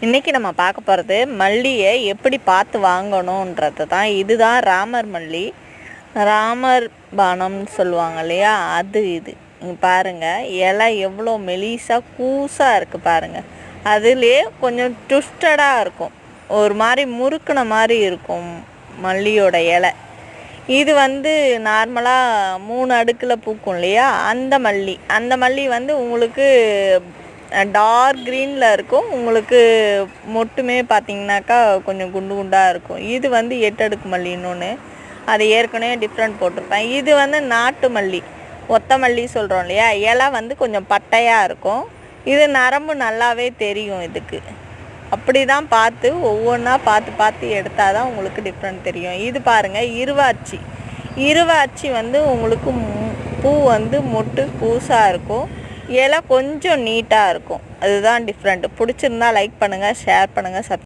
இன்றைக்கி நம்ம பார்க்க போகிறது மல்லியை எப்படி பார்த்து வாங்கணுன்றது தான். இதுதான் ராமர் மல்லி, ராமர் பானம்னு சொல்லுவாங்க இல்லையா, அது இது. இங்கே பாருங்கள், இலை எவ்வளோ மெலிசாக கூசாக இருக்குது பாருங்கள். அதுலேயே கொஞ்சம் ட்விஸ்டடாக இருக்கும், ஒரு மாதிரி முறுக்குன மாதிரி இருக்கும் மல்லியோட இலை. இது நார்மலாக 3 அடுக்கில் பூக்கும் இல்லையா, அந்த மல்லி உங்களுக்கு டார்க் க்ரீனில் இருக்கும். உங்களுக்கு மொட்டுமே பார்த்திங்கனாக்கா கொஞ்சம் குண்டு குண்டாக இருக்கும். இது 8 அடுக்கு மல்லின்னு ஒன்று, அது ஏற்கனவே டிஃப்ரெண்ட் போட்டிருப்பேன். இது நாட்டு மல்லி, ஒத்த மல்லி சொல்கிறோம் இல்லையா, இலை கொஞ்சம் பட்டையாக இருக்கும். இது நரம்பு நல்லாவே தெரியும். இதுக்கு அப்படி தான் பார்த்து ஒவ்வொன்றா பார்த்து எடுத்தால் தான் உங்களுக்கு டிஃப்ரெண்ட் தெரியும். இது பாருங்கள், இருவாச்சி உங்களுக்கு பூ மொட்டு பூசாக இருக்கும், இலை கொஞ்சம் நீட்டாக இருக்கும். அதுதான் டிஃப்ரெண்ட். பிடிச்சிருந்தா லைக் பண்ணுங்கள், ஷேர் பண்ணுங்கள், சப்ஸ்கிரைப்